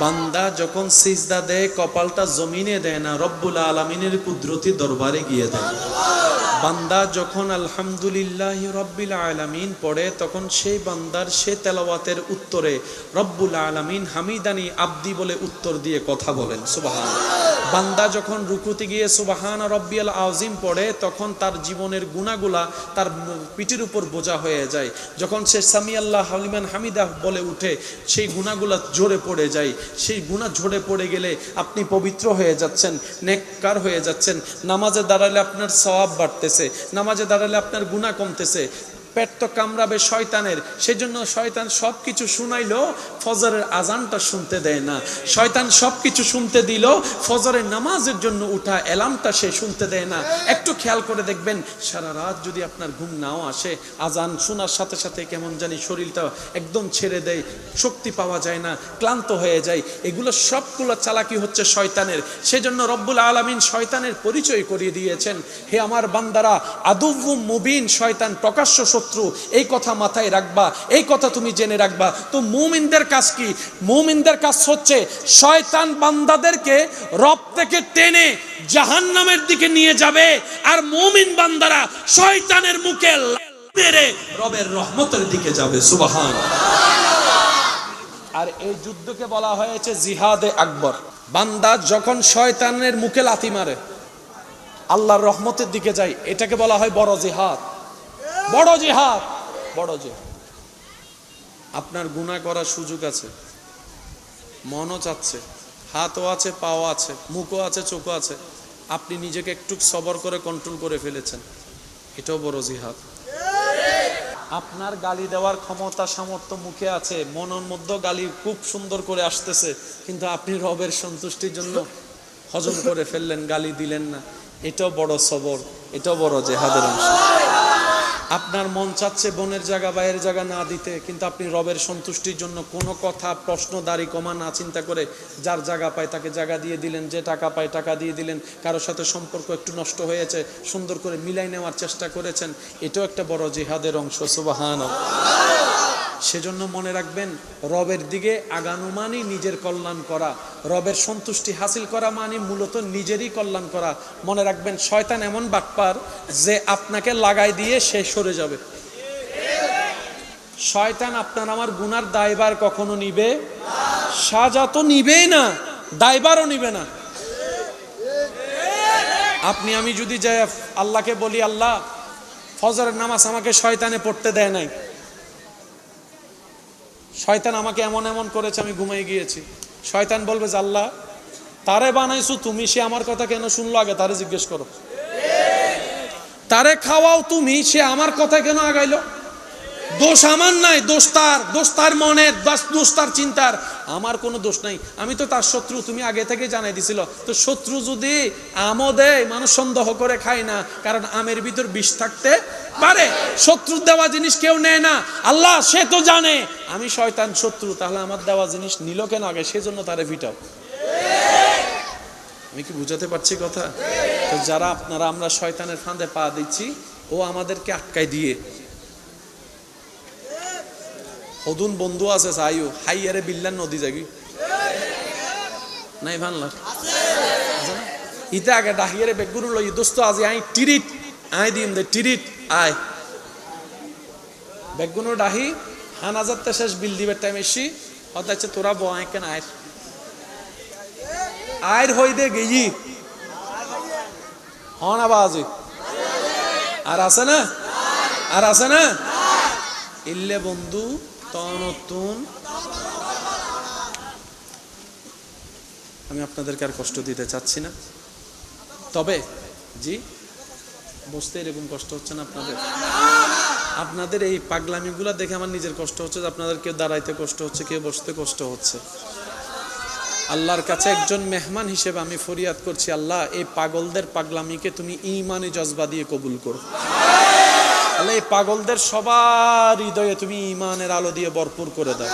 বান্দা যখন সিজদা দেয় কপালটা জমিনে দেয় না, রব্বুল আলামিনের কুদরতি দরবারে গিয়ে দেয়। বান্দা যখন আলহামদুলিল্লাহি রাব্বিল আলামিন পড়ে তখন সেই বান্দার সে তেলাওয়াতের উত্তরে রব্বুল আলামিন হামিদানি আব্দি বলে উত্তর দিয়ে কথা বলেন। সুবহানাল্লাহ। বান্দা যখন রুকুতে গিয়ে সুবহান রব্বিয়াল আযীম পড়ে তখন তার জীবনের গুনাহগুলা তার পিঠের উপর বোঝা হয়ে যায়। যখন সে সামি আল্লাহু লিমান হামিদা বলে উঠে সেই গুনাহগুলা ঝরে পড়ে যায়। সেই গুনাহ ঝরে পড়ে গেলে আপনি পবিত্র হয়ে যাচ্ছেন, নেককার হয়ে যাচ্ছেন। নামাজে দাঁড়ালে আপনার সওয়াব বাড়তেছে, নামাজে দাঁড়ালে আপনার গুনাহ কমতেছে। পেট তো কামড়াবে শয়তানের, সেজন্য শয়তান সব কিছু শুনাইলো ফজরের আজানটা শুনতে দেয় না। শয়তান সব কিছু শুনতে দিল, ফজরের নামাজের জন্য উঠা অ্যালার্মটা সে শুনতে দেয় না। একটু খেয়াল করে দেখবেন, সারা রাত যদি আপনার ঘুম নাও আসে, আজান শোনার সাথে সাথে কেমন জানি শরীরটা একদম ছেড়ে দেয়, শক্তি পাওয়া যায় না, ক্লান্ত হয়ে যায়। এগুলো সবগুলো চালাকি হচ্ছে শয়তানের। সেজন্য রব্বুল আলামিন শয়তানের পরিচয় করিয়ে দিয়েছেন, হে আমার বান্দারা, আদুউম মুবিন, শয়তান প্রকাশ্য শত্রু। এই কথা মাথায় রাখবা, এই কথা তুমি জেনে রাখবা। তো মুমিনদের কাজ কি? মুমিনদের কাজ হচ্ছে শয়তান বান্দাদেরকে রব থেকে টেনে জাহান্নামের দিকে নিয়ে যাবে, আর মুমিন বান্দারা শয়তানের মুখে মেরে রবের রহমতের দিকে যাবে। সুবহানাল্লাহ। আর এই যুদ্ধকে বলা হয়েছে জিহাদে আকবর। বান্দা যখন শয়তানের মুখে লাথি মারে আল্লাহর রহমতের দিকে যায়, এটাকে বলা হয় বড় জিহাদ। বড় জিহাদ, বড় জিহাদ। আপনার গুনাহ করার সুযোগ আছে, মনও চাচ্ছে, হাতও আছে, পাও আছে, মুখও আছে, চোখও আছে, আপনি নিজেকে একটু সবর করে কন্ট্রোল করে ফেলেছেন, এটাও বড় জিহাদ। আপনার গালি দেওয়ার ক্ষমতা সামর্থ্য মুখে আছে, মনের মধ্যে গালি খুব সুন্দর করে আসতেছে, কিন্তু আপনি রবের সন্তুষ্টির জন্য হজম করে ফেললেন, গালি দিলেন না, এটাও বড় সবর, এটাও বড় জিহাদের অংশ। আপনার মন চাচ্ছে বোনের জায়গা বাইরের জায়গা না দিতে, কিন্তু আপনি রবের সন্তুষ্টির জন্য কোনো কথা প্রশ্ন দাড়ি কমা না চিন্তা করে যার জায়গা পায় তাকে জায়গা দিয়ে দিলেন, যে টাকা পায় টাকা দিয়ে দিলেন, কারোর সাথে সম্পর্ক একটু নষ্ট হয়েছে সুন্দর করে মিলাই নেওয়ার চেষ্টা করেছেন, এটাও একটা বড় জিহাদের অংশ। সুবহানাল্লাহ। সেজন্য মনে রাখবেন, রবের দিকে আগানো মানে নিজের কল্যাণ করা, রবের সন্তুষ্টি হাসিল করা মানে মূলত নিজেরই কল্যাণ করা। মনে রাখবেন, শয়তান এমন বাটপার যে আপনাকে লাগাই দিয়ে সে সরে যাবে। শয়তান আপনার আমার গুনার দায়ভার কখনো নিবে, সাজা তো নিবেই না, দায়ভারও নিবে না। আপনি আমি যদি যাই আল্লাহকে বলি, আল্লাহ ফজরের নামাজ আমাকে শয়তানে পড়তে দেয় নাই, শয়তান আমাকে এমন এমন করেছে, আমি ঘুমিয়ে গিয়েছি। শয়তান বলবে যে আল্লাহ তারে বানাইছো তুমি, সে আমার কথা কেন শুনলো, আগে তারে জিজ্ঞেস করো। তারে খাওয়াও তুমি, সে আমার কথা কেন আগাইলো? দোষ আমার নাই, দোষ তার, দোষ তার মনের, দোষ তার চিন্তার, আমার কোনো দোষ নাই। আমি তো তার শত্রু, তুমি আগে থেকে জানাই দিছিল। তো শত্রু যদি আমও দেয়, মানুষ সন্দেহ করে খায় না, কারণ আমের ভিতর বিষ থাকতে পারে। শত্রুর দেওয়া জিনিস কেউ নেয় না। আল্লাহ সে তো জানে আমি শয়তান শত্রু, তাহলে আমার দেওয়া জিনিস নিল কেন আগে? সেজন্য তারে ভিটাও। আমি কি বুঝাতে পারছি কথা? তো যারা আপনারা আমরা শয়তানের ফাঁদে পা দিচ্ছি, ও আমাদেরকে আটকাই দিয়ে। হদুন বন্ধু আছে সাইও হাইয়ারে বিল্লান নদী জাগি নাই ভানলা ইতা আগে ডাহিয়ারে বেগুরু লই দোস্ত আজি আই টিরিট আই দিম দে টিরিট আয় বেগুনো ডাহি হানাজাতে শেষ বিল দিবে টাইম এসি হতাছে তোরা বয় কেন আয় আয়ের হই দে গেই হন আবাজি আর আছে না, আর আছে না ইল্লে বন্ধু তনতুন। আমি আপনাদেরকে আর কষ্ট দিতে চাচ্ছি না, তবে জি বসতে এরকম কষ্ট হচ্ছে না আপনাদের? আপনাদের এই পাগলামিগুলা দেখে আমার নিজের কষ্ট হচ্ছে, আপনাদের কেউ দাঁড়াইতে কষ্ট হচ্ছে, কেউ বসতে কষ্ট হচ্ছে। আল্লাহর কাছে একজন মেহমান হিসেবে আমি ফরিয়াদ করছি, আল্লাহ এই পাগলদের পাগলামিকে তুমি ঈমানি জজবা দিয়ে কবুল করো। আল্লাহ এই পাগলদের সবার হৃদয়ে তুমি ঈমানের আলো দিয়ে ভরপুর করে দাও।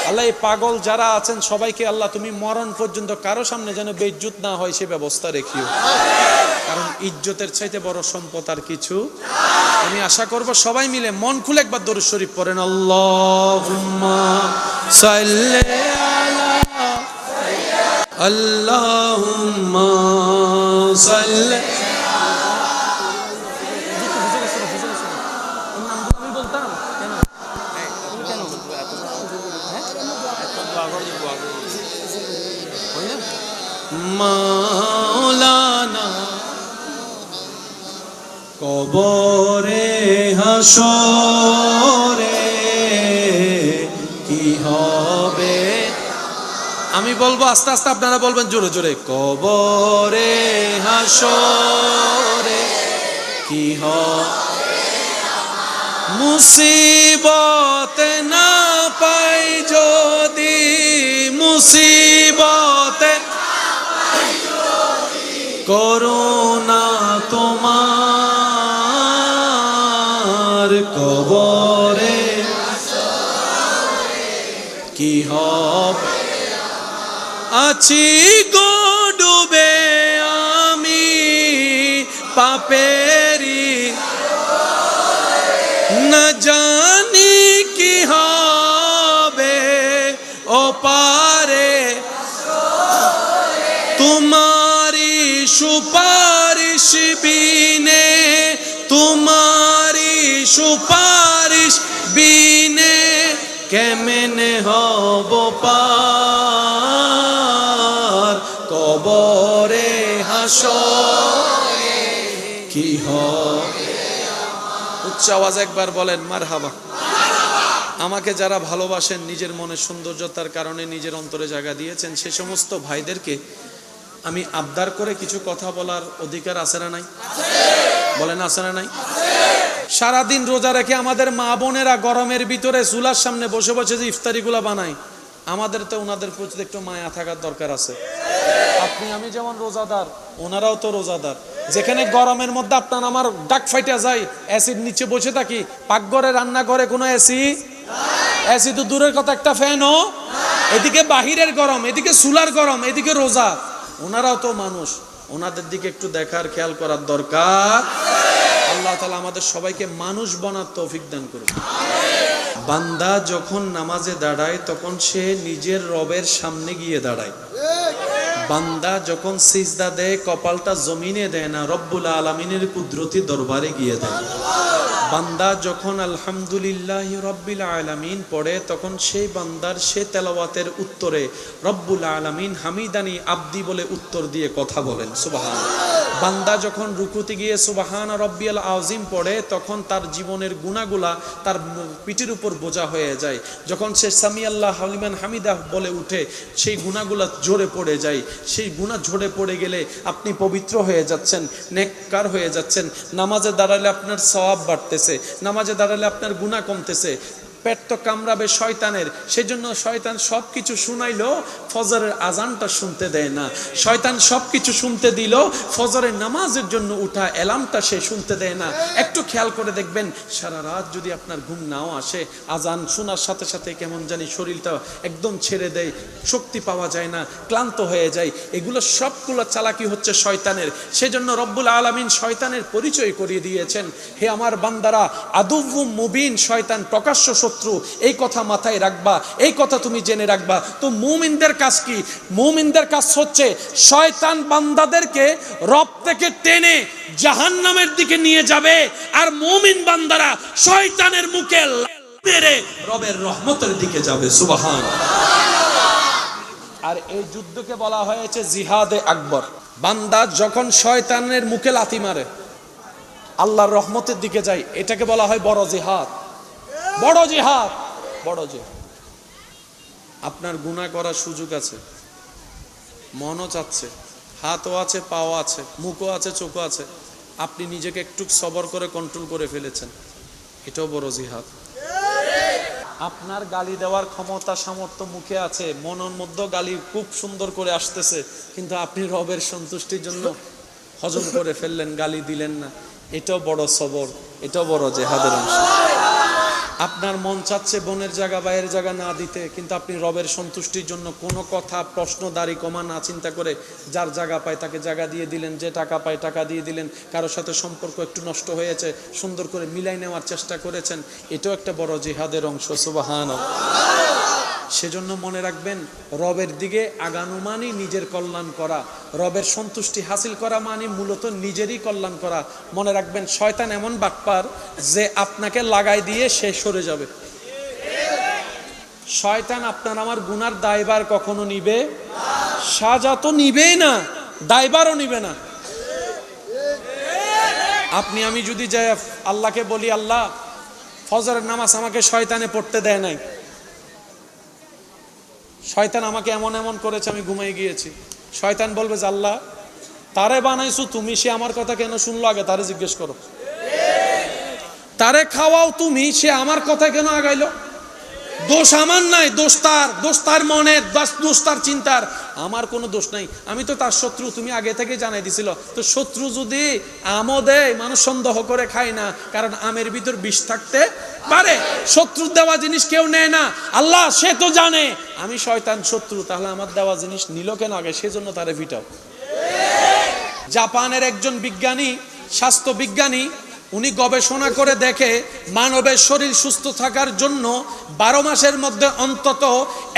আল্লাহ এই পাগল যারা আছেন সবাইকে আল্লাহ তুমি মরণ পর্যন্ত কারো সামনে যেন বেইজ্জত না হয় সে ব্যবস্থা রেখিও, কারণ ইজ্জতের চাইতে বড় সম্পদ আর কিছু। আমি আশা করব সবাই মিলে মন খুলে একবার দরুদ শরীফ পড়েন, আল্লাহুম্মা সাল্লি আলা আল্লাহুম্মা সাল্লি। মাওলানা কবরে হাসরে কি হবে, আমি বলবো আস্তে আস্তে আপনারা বলবেন জোরে জোরে, কবরে হাসরে কি হবে, মুসিবতে না পাই যদি, মুসিবতে করুণা তোমার কবরে কি হবে, আছি গো ডুবে আমি পাপেরি, না জানি কি হবে ও পারে, তোমারি সুপারিশ বিনে, তোমারি সুপারিশ বিনে কেমনে হব পার, কবরে হাসরে কি হবে। উচ্চ আওয়াজ একবার বলেন মারহাবা। আমাকে যারা ভালোবাসেন, নিজের মনের সৌন্দর্যতার কারণে নিজের অন্তরে জায়গা দিয়েছেন, সে সমস্ত ভাইদেরকে আমি আবদার করে কিছু কথা বলার অধিকার আছে না নাই? বলেন আছে না নাই? সারাদিন রোজা রেখে আমাদের মা বোনেরা গরমের ভিতরে চুলার সামনে বসে বসে যে ইফতারিগুলা বানায়, আমাদের তো ওনাদের প্রতি একটু মায়া থাকার দরকার আছে। আপনি আমি যেমন রোজাদার, ওনারাও তো রোজাদার। যেখানে গরমের মধ্যে আপনার আমার ডাক ফাইটা যায়, অ্যাসিড নিচে বসে থাকি, পাকঘরে রান্নাঘরে কোনো এসি, এসি তো দূরের কথা, একটা ফ্যানও, এদিকে বাহিরের গরম, এদিকে চুলার গরম, এদিকে রোজা, ওনারাও তো মানুষ, ওনাদের দিকে একটু দেখার খেয়াল করার দরকার। আল্লাহ তাআলা আমাদের সবাইকে মানুষ বানার তৌফিক দান করুন। বান্দা যখন নামাজে দাঁড়ায় তখন সে নিজের রবের সামনে গিয়ে দাঁড়ায়। বান্দা যখন সিজদা দেয় কপালটা জমিনে দেয় না, রব্বুল আলামিনের কুদরতি দরবারে গিয়ে দেয়। বান্দা যখন আলহামদুলিল্লাহি রাব্বিল আলামিন পড়ে তখন সেই বান্দার সে তেলাওয়াতের উত্তরে রব্বুল আলামিন হামিদানি আব্দি বলে উত্তর দিয়ে কথা বলেন, সুবহানাল্লাহ। বান্দা যখন রুকুতে গিয়ে সুবহান রব্বিয়াল আযীম পড়ে তখন তার জীবনের গুনাহগুলা তার পিঠের উপর বোঝা হয়ে যায়। যখন সে সামিআল্লাহু লিমান হামিদাহ বলে উঠে সেই গুনাহগুলা ঝরে পড়ে যায়। সেই গুনাহ ঝরে পড়ে গেলে আপনি পবিত্র হয়ে যাচ্ছেন, নেককার হয়ে যাচ্ছেন। নামাজে দাঁড়ালে আপনার সওয়াব বাড়তেছে, নামাজে দাঁড়ালে আপনার গুনাহ কমতেছে। পেট তো কামড়াবে শয়তানের, সেজন্য শয়তান সব কিছু শুনাইলো, ফজরের আজানটা শুনতে দেয় না। শয়তান সব কিছু শুনতে দিল, ফজরের নামাজের জন্য উঠা অ্যালার্মটা সে শুনতে দেয় না। একটু খেয়াল করে দেখবেন, সারা রাত যদি আপনার ঘুম নাও আসে, আজান শোনার সাথে সাথে কেমন জানি শরীরটা একদম ছেড়ে দেয়, শক্তি পাওয়া যায় না, ক্লান্ত হয়ে যায়। এগুলো সবগুলো চালাকি হচ্ছে শয়তানের। সেজন্য রব্বুল আলামিন শয়তানের পরিচয় করিয়ে দিয়েছেন, হে আমার বান্দারা, আদুউম মুবিন, শয়তান প্রকাশ্য শত্রু। এই কথা মাথায় রাখবা, এই কথা তুমি জেনে রাখবা। তো মুমিনদের কাজ কি? মুমিনদের কাজ হচ্ছে শয়তান বান্দাদেরকে রব থেকে টেনে জাহান্নামের দিকে নিয়ে যাবে, আর মুমিন বান্দারা শয়তানের মুখে মেরে রবের রহমতের দিকে যাবে, সুবহানাল্লাহ। আর এই যুদ্ধকে বলা হয়েছে জিহাদে আকবর। বান্দা যখন শয়তানের মুখে লাথি মারে আল্লাহর রহমতের দিকে যায়, এটাকে বলা হয় বড় জিহাদ। বড় জিহাদ, বড় জিহাদ। আপনার গুনাহ করার সুযোগ আছে, মনও চাচ্ছে, হাতও আছে, পাও আছে, মুখও আছে, চোখও আছে, আপনি নিজেকে একটু সবর করে কন্ট্রোল করে ফেলেছেন, এটাও বড় জিহাদ। আপনার গালি দেওয়ার ক্ষমতা সামর্থ্য মুখে আছে, মনের মধ্যে গালি খুব সুন্দর করে আসতেছে, কিন্তু আপনি রবের সন্তুষ্টির জন্য হজম করে ফেললেন, গালি দিলেন না। এটাও বড় সবর, এটাও বড় জিহাদের অংশ। আপনার মন চাচ্ছে বোনের জায়গা ভাইয়ের জায়গা না দিতে, কিন্তু আপনি রবের সন্তুষ্টির জন্য কোনো কথা প্রশ্ন দাড়ি কমা না চিন্তা করে যার জায়গা পায় তাকে জায়গা দিয়ে দিলেন, যে টাকা পায় টাকা দিয়ে দিলেন, কারোর সাথে সম্পর্ক একটু নষ্ট হয়েছে সুন্দর করে মিলাই নেওয়ার চেষ্টা করেছেন, এটাও একটা বড় জিহাদের অংশ। সুবহানাল্লাহ। সেজন্য মনে রাখবেন, রবের দিকে আগানো মানে নিজের কল্যাণ করা, রবের সন্তুষ্টি হাসিল করা মানে মূলত নিজেরই কল্যাণ করা। মনে রাখবেন, শয়তান এমন বাটপার যে আপনাকে লাগাই দিয়ে সে সরে যাবে। শয়তান আপনার আমার গুনার দায়ভার কখনো নিবে, সাজা তো নিবেই না, দায়ভারও নিবে না। আপনি আমি যদি যাই আল্লাহকে বলি, আল্লাহ ফজরের নামাজ আমাকে শয়তানে পড়তে দেয় নাই, শয়তান আমাকে এমন এমন করেছে, আমি ঘুমাই গিয়েছি। শয়তান বলবে যে আল্লাহ তারে বানাইছো তুমি, সে আমার কথা কেন শুনলো, আগে তারে জিজ্ঞেস করো। তারে খাওয়াও তুমি, সে আমার কথা কেন আগাইলো? দোষ আমার নাই, দোষ তার মনের, দোষ তার চিন্তার, আমার কোনো দোষ নাই। আমি তো তার শত্রু, তুমি আগে থেকে জানাই দিছিল। তো শত্রু যদি আমও দেয়, মানুষ সন্দেহ করে খায় না, কারণ আমের ভিতর বিষ থাকতে পারে। শত্রুর দেওয়া জিনিস কেউ নেয় না। আল্লাহ সে তো জানে আমি শয়তান শত্রু, তাহলে আমার দেওয়া জিনিস নিল কেন আগে? সেজন্য তারে ভিটাও। জাপানের একজন বিজ্ঞানী, স্বাস্থ্য বিজ্ঞানী, উনি গবেষণা করে দেখে মানবের শরীর সুস্থ থাকার জন্য 12 মাসের মধ্যে অন্তত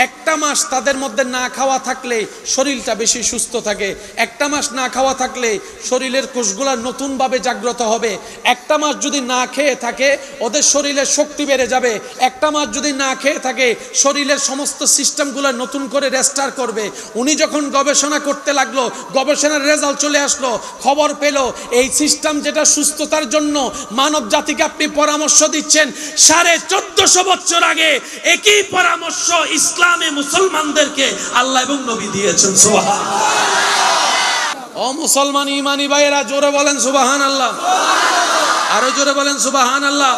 একটা মাস তাদের মধ্যে না খাওয়া থাকলে শরীরটা বেশি সুস্থ থাকে। একটা মাস না খাওয়া থাকলে শরীরের কোষগুলো নতুনভাবে জাগ্রত হবে। একটা মাস যদি না খেয়ে থাকে ওদের শরীরের শক্তি বেড়ে যাবে। একটা মাস যদি না খেয়ে থাকে শরীরের সমস্ত সিস্টেমগুলো নতুন করে রেস্টার করবে। উনি যখন গবেষণা করতে লাগলো, গবেষণার রেজাল্ট চলে আসলো, খবর পেল এই সিস্টেম যেটা সুস্থতার জন্য মানব জাতিকে আপনি পরামর্শ দিচ্ছেন, 1450 বছর আগে একই পরামর্শ ইসলামে মুসলমানদেরকে আল্লাহ এবং নবী দিয়েছেন। সুবহানাল্লাহ। ও মুসলমান ইমানি ভাইয়েরা, জোরে বলেন সুবহানাল্লাহ, আরো জোরে বলেন সুবহানাল্লাহ।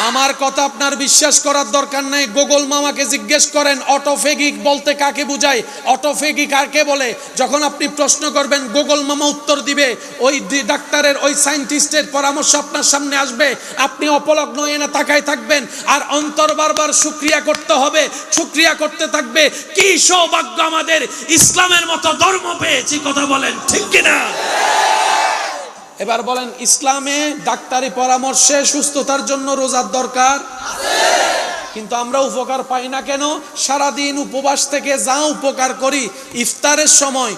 আমার কথা আপনার বিশ্বাস করার দরকার নাই। গুগল মামাকে জিজ্ঞেস করেন অটোফেগিক বলতে কাকে বোঝায়, অটোফেগিক কাকে বলে। যখন আপনি প্রশ্ন করবেন গুগল মামা উত্তর দিবে, ওই ডাক্তারের ওই সায়েন্টিস্টের পরামর্শ আপনার সামনে আসবে। আপনি অপলগ্ন হয়ে না তাকায় থাকবেন, আর অন্তর বারবার শুকরিয়া করতে হবে, শুকরিয়া করতে থাকবে। কি সৌভাগ্য আমাদের ইসলামের মতো ধর্ম পেয়েছি, কথা বলেন ঠিক কিনা? এবার বলেন, ইসলামে ডাক্তারি পরামর্শে সুস্থতার জন্য রোজার দরকার আছে, কিন্তু আমরা উপকার পাই না কেন? সারাদিন উপবাস থেকে যা উপকার করি ইফতারের সময়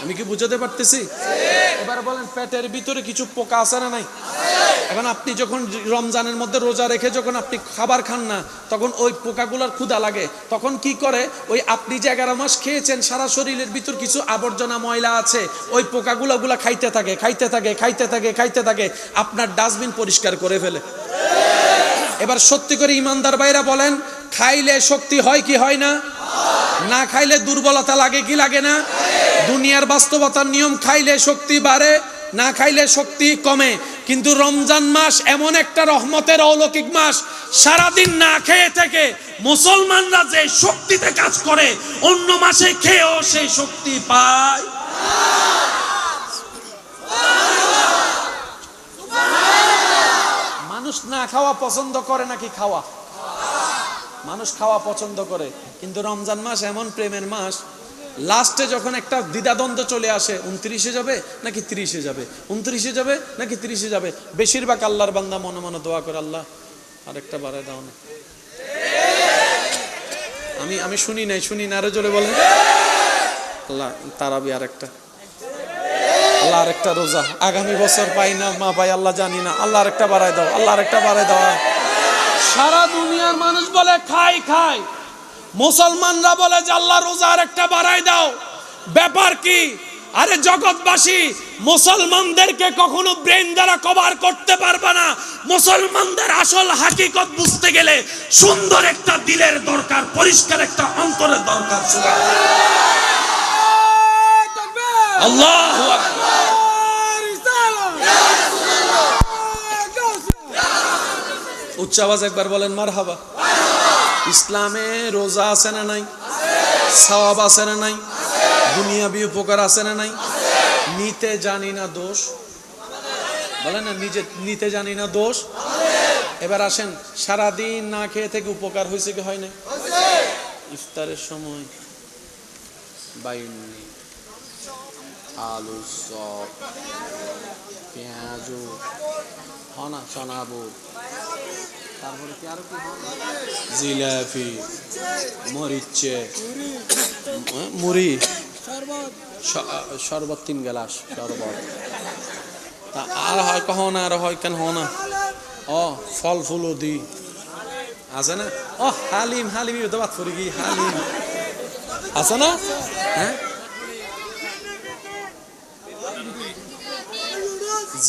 আমি কি বুঝাতে পারতেছি? এবার বলেন, পেটের ভিতরে কিছু পোকা আছে না নাই? এখন আপনি যখন রমজানের মধ্যে রোজা রেখে যখন আপনি খাবার খান না, তখন ওই পোকাগুলোর ক্ষুধা লাগে। তখন কি করে, ওই আপনি যে 11 মাস খেয়েছেন সারা শরীরের ভিতর কিছু আবর্জনা ময়লা আছে, ওই পোকাগুলো খাইতে থাকে, খাইতে থাকে, খাইতে থাকে, খাইতে থাকে, আপনার ডাস্টবিন পরিষ্কার করে ফেলে। এবার সত্যি করে ইমানদার ভাইরা বলেন, খাইলে শক্তি হয় কি হয় না? না খাইলে দুর্বলতা লাগে কি লাগে না? দুনিয়ার বাস্তবতার নিয়ম, খাইলে শক্তি বাড়ে, না খাইলে শক্তি কমে। কিন্তু রমজান মাস এমন একটা রহমতের অলৌকিক মাস, সারাদিন না খেয়ে থেকে মুসলমানরা যে শক্তিতে কাজ করে অন্য মাসে খেয়েও সেই শক্তি পায়। মানুষ না খাওয়া পছন্দ করে নাকি খাওয়া? মানুষ খাওয়া পছন্দ করে, কিন্তু রমজান মাস এমন প্রেমের মাস, লাস্টে যখন একটা দ্বিধাদ্বন্দ্ব চলে আসে, 29-এ যাবে নাকি 30-এ যাবে, 29-এ যাবে নাকি 30-এ যাবে, বেশিরভাগ আল্লাহর বান্দা মনে মনে দোয়া করে, আল্লাহ আরেকটা বাড়ায় দাও না। আমি শুনি না, আরো জোরে বলেন, আল্লাহ তারাবি আরেকটা, আল্লাহ আরেকটা রোজা আগামী বছর পাই না মা পাই আল্লাহ জানি না, আল্লাহ আরেকটা বাড়ায় দাও, আল্লাহ আরেকটা বাড়ায় দাও। সারা দুনিয়ার মানুষ বলে খাই, মুসলমানরা বলে যে আল্লাহ রোজা আরেকটা বাড়ায় দাও। ব্যাপার কি? আরে জগৎবাসী মুসলমানদেরকে কখনো ব্রেন দ্বারা কভার করতে পারবে না। মুসলমানদের আসল হাকিকত বুঝতে গেলে সুন্দর একটা দিলের দরকার, পরিষ্কার একটা অন্তরের দরকার। আল্লাহু আকবার। উচ্চ আওয়াজ একবার বলেন মারহাবা। ইসলামে রোজা আছে না নাই? সওয়াব আছে না নাই? দুনিয়াবি উপকার আছে না নাই? নিতে জানি না দোষ, বলেন না, নিজে নিতে জানি না দোষ। এবার আসেন, সারাদিন না খেয়ে থেকে উপকার হয়েছে কি হয় না? ইফতারের সময় বাইনি, আলু চপ, পেঁয়াজ, হনা চনা বুট, তারপরে কি আরো কি জিলাপি, মরিচে, মুড়ি, শরবত 3 গ্লাস শরবত, তা আর হয় কহ না, আর হয় কেন হো না, ও ফল ফুলও দি আছে না, ও হালিম, হালিম বাদ পড়ে গি, হালিম আছে না, হ্যাঁ